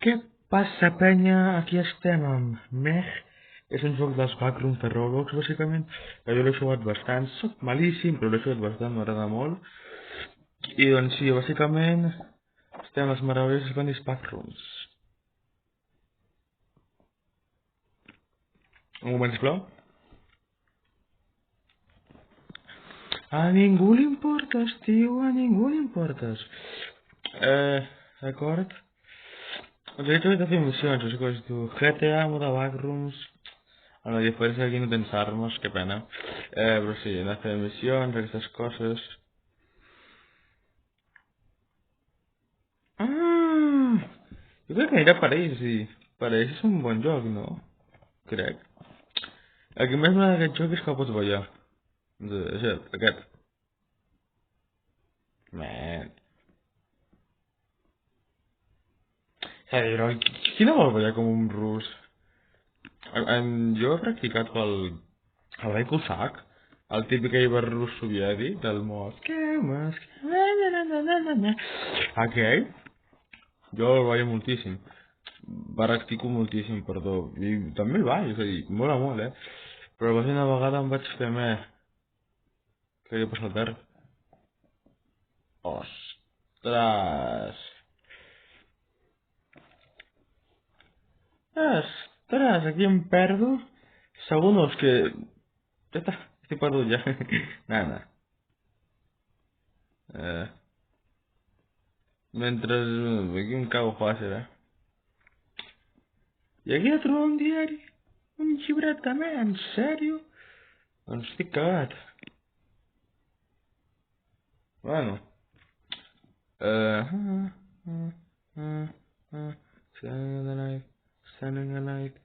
Què passa, penya? Aquí estem amb Meg. És un joc dels Backrooms de Roblox, bàsicament, que jo l'he jugat bastant. Soc malíssim, però l'he jugat bastant, m'agrada molt. I doncs sí, bàsicament, estem a les meravelles dels bandits Backrooms. Un moment, sisplau. A ningú li importes, tio, a ningú li importes. D'acord? Doncs he de fer missions, o sigui, es diu GTA, moda Backrooms. A la diferència aquí no tens armes, que pena. Però sí, hem de fer missions, aquestes coses. Jo crec que anirà per ells, sí. Per ells és un bon joc, no? Crec. El que més m'agrada d'aquest joc és que pots ballar. Això, aquest. Man. Però qui no vol ballar com un rus? Jo he practicat el Rai Cusack, el típic iber rus soviètic del Mosqueu, aquell, jo el ballo moltíssim. Practico moltíssim, perdó. I també el ballo, és a dir, mola molt, Però va ser una vegada em vaig fer que havia passat verd. Ostres! Ostres, aquí em perdo. Segundos que... Ja està, estic perdut ja. Nada. Mentre... Aquí em cago fàcil, I aquí he de trobar un diari. Un llibret també, en sèrio? Doncs estic cagat. Bueno. Standing alive. Standing alive.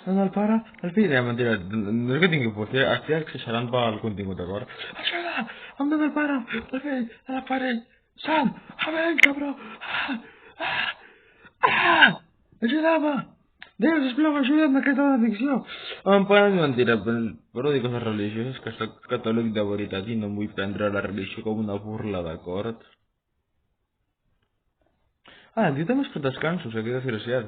En el pare, el fill... mentira, no és que tingui por, estic exagerant pel contingut, d'acord? Ajuda! Em dona el pare, el fill, l'aparell, Sam, a veure, cabró! Ajuda'm! Déu, sisplau, ajuda'm, aquesta és una ficció! Em pare és mentira, però dir coses religioses, que soc catòlic de veritat i no em vull prendre la religió com una burla, d'acord? El tio també es pot descansos, que desgraciat.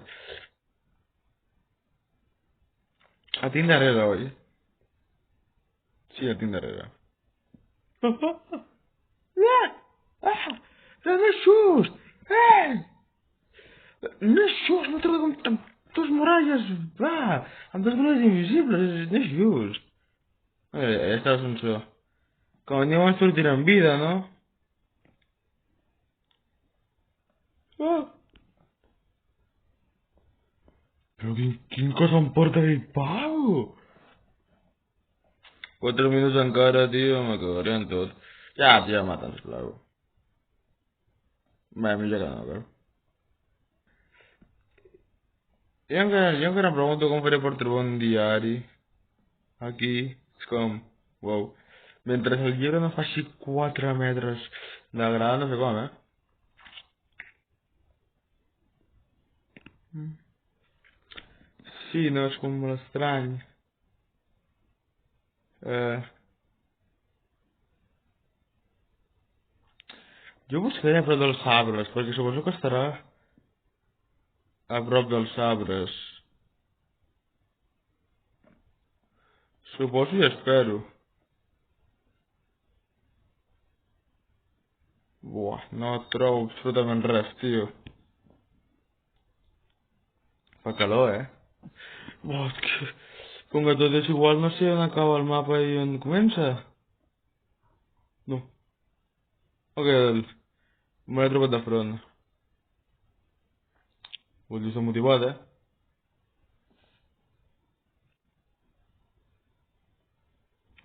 A tinc darrere, oi? Sí, a tinc darrere. Però no és just! No és just, no trobo amb dos muralles, amb dos muralles invisibles, no és just. Esta l'ascensor. Com a mínim ens sortirà en vida, no? Però quin cosa em porta aquell pau? 4 minuts encara, tio, me cagaré en tot. Ja mata, sisplau. Bé, millor que no, però. Jo encara em pregunto com faré per trobar un diari. Aquí, és com... Wow. Mentre el llibre no faci 4 metres de grada, no sé com, Sí, no, és com molt estrany. Jo buscaré a prop dels arbres, perquè suposo que estarà a prop dels arbres. Suposo i espero. Buah, no trobo absolutament res, tio. Fa calor, Buah, és que... Com que tot és igual, no sé on acaba el mapa i on comença. No. Ok, me l'he trobat de front. Vull dir, soc motivat,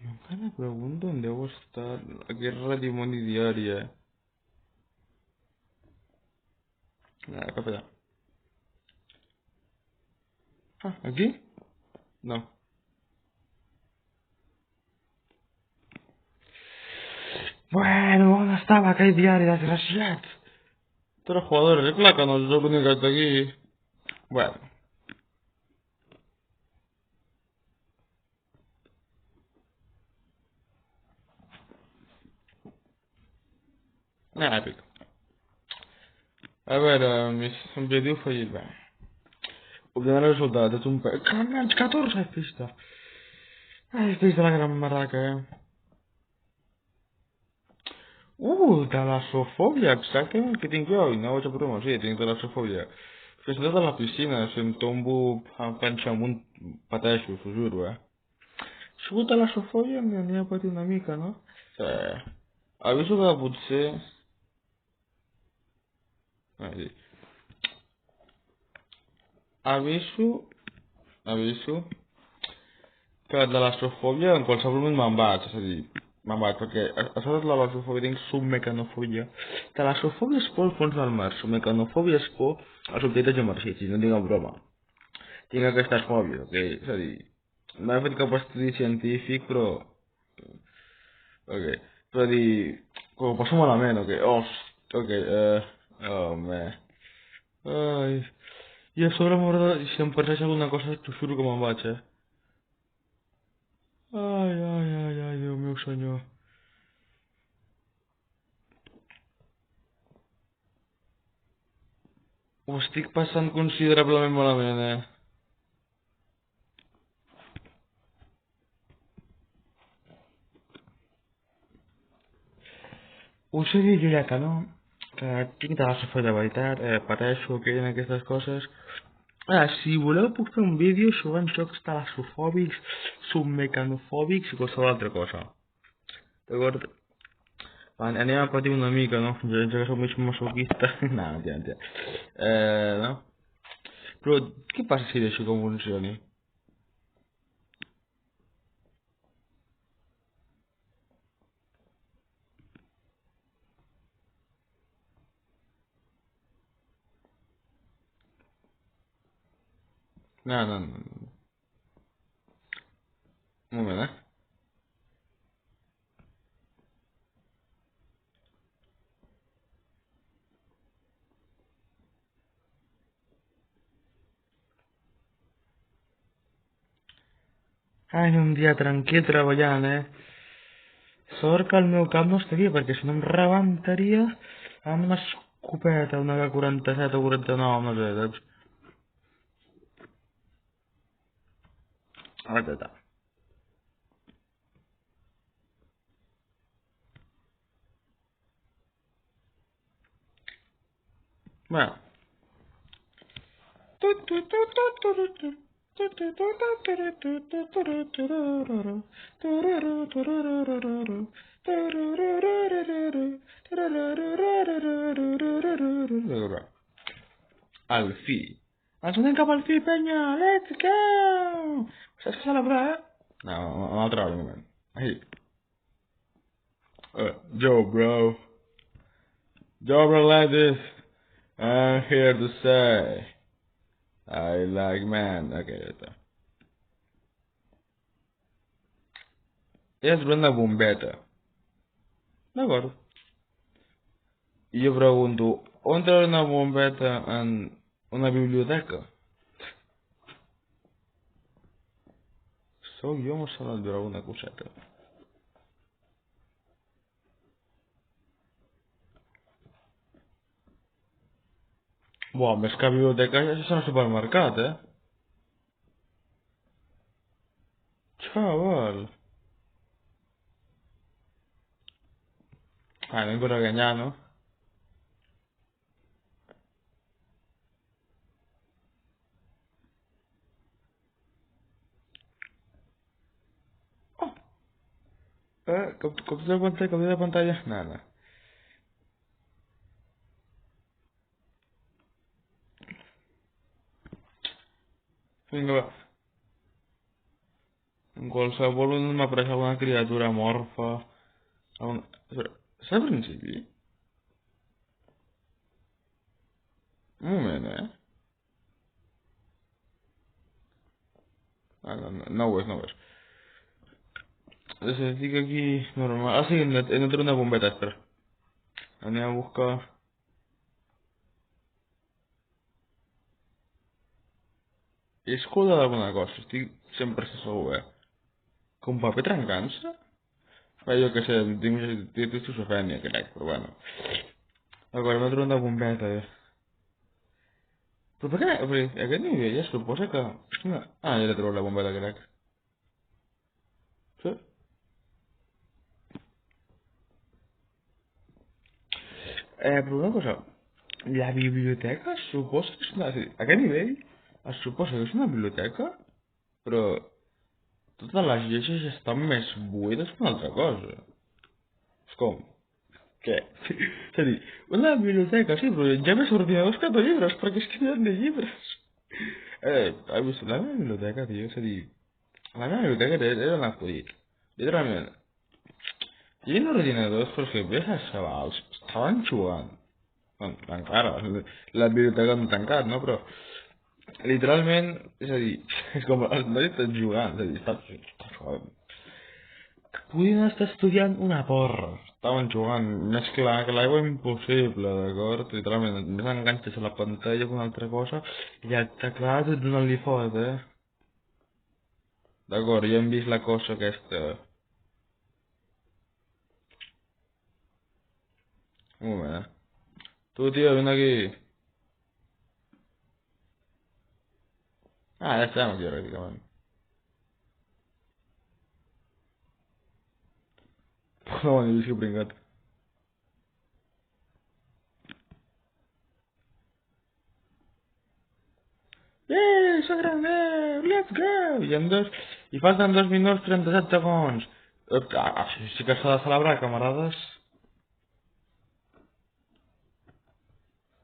Encara pregunto on deu estar aquest redimoni diari, cap allà. Aquí? No. Bueno, on estava aquell diari, desgraciat? 3 jugadores, és clar que no és l'únic que està aquí. Bueno, Epic. A ver, mis objetivo foi ir bem. Ordenar o resultado, é um pé. Caralho, 14 é pista. Ai, pista la gran maraca, talasofobia, exactamente, que tinc jo, i no ho vaig a provar, sí, tinc talasofobia. Fins i tot a la piscina, si em tombo a canxa amunt, pateixo, us ho juro, Si ho talasofobia n'hi ha patit una mica, no? Sí. Aviso que potser... Sí. Aviso que de l'astrofòbia en qualsevol moment me'n vaig, és a dir, me'n vaig, perquè a sobre de l'astrofòbia tinc submecanofòbia. De l'astrofòbia és por al fons del mar, submecanofòbia és por als objectes geometrístics, no tinc en broma. Tinc aquestes fòbies, ok? És a dir, no he fet cap estudi científic, però... Ok, però dir... Que ho passo malament, ok? Ok, oh, man. Ai... I a sobre m'agrada, si em persegueix alguna cosa, t'ho juro que me'n vaig, Ai, Déu meu senyor. Ho estic passant considerablement malament, Us he dit jo ja que no, que tinc de la sofre de veritat, pateixo que hi ha aquestes coses. Si voleu puc fer un vídeo sobre jocs talassofòbics, submecanofòbics i qualsevol altra cosa. D'acord? Anem a patir una mica, no? Jo que soc mig masoquista. No, mentira. No? Però què passa si deixo que funcioni? No. Un moment, Ai, un dia tranquil treballant, Sort que el meu cap no estaria, perquè si no em rebentaria amb una escopeta, una K-47 o 49, no sé, saps? Ara que tal. Bueno. Al fi. Ens anem cap al fi, penya! Let's go! Saps què celebrar, No, un altre hora, un moment. Hey. Joe, bro. Joe, bro, like this. I'm here to say I like man. Ok, ja està. És una bombeta. D'acord. I jo pregunto, on trobo una bombeta en una biblioteca? Sóc jo o s'ha de veure una coseta? Buah, més que biblioteca, això és un supermercat, Chaval. Anem per enganyar, no? Oh, cop de pantalla? Nada. Vinga, va. En qualsevol moment m'apareix alguna criatura morfa. Alguna... Està al principi? Un moment, no ho és, no ho és. Estic aquí normal. Sí, he notat una bombeta, espera. Anem a buscar... He escoltat alguna cosa, estic sempre segur, Com paper trencant-se? Jo què sé, tinc esquizofrènia, crec, però bueno. Agora m'ha tornat a bombeta. Però per què? Perquè aquest nivell es suposa que... Hòstia, ah, ja he trobat la bombeta, crec. Sí? Però una cosa, la biblioteca es suposa que és una... A aquest nivell es suposa que és una biblioteca, però totes les lleixes estan més buides que una altra cosa. És com... Què? És a dir, una biblioteca, sí, però ja més ordinadors que de llibres, perquè és que no hi ha ni llibres. Has vist la meva biblioteca, tio? És a dir, la meva biblioteca era un acudit. Literalment, hi havia ordinadors, però és que ves els xavals, estaven jugant. Bueno, encara, la biblioteca no tancat, no? Però, literalment, és a dir, és com els nois estan jugant, és a dir, estan jugant. Podien estar estudiant una porra. Estaven jugant més clar que l'aigua impossible, d'acord? Literalment, més enganxes a la pantalla que una altra cosa i el teclat et donant-li fort, eh? D'acord, ja hem vist la cosa aquesta. Un moment, Tu, tio, vine aquí. Ah, ja estem aquí, pràcticament. No, ni vist que pringat. Soc grande! Let's go! I falten 2 minuts 37 segons. Sí que s'ha de celebrar, camarades.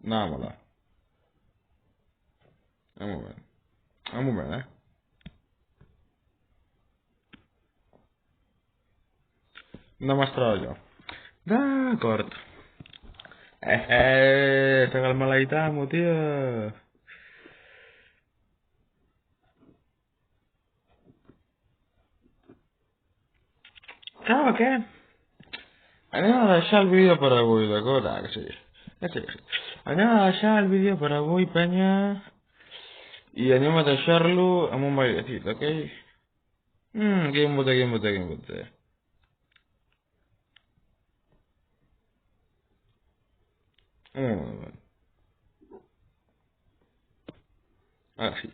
Anàmela. Un moment. Un moment, No m'estrava jo. D'acord. Saca el maleitamo, tio. Sabe què? Anem a deixar el vídeo per avui, d'acord? Ah, que sí. Que sí. Anem a deixar el vídeo per avui, penya. I anem a deixar-lo amb un bailecit, ok? Quin bote, quin bote, quin bote. Un moment. Ara sí.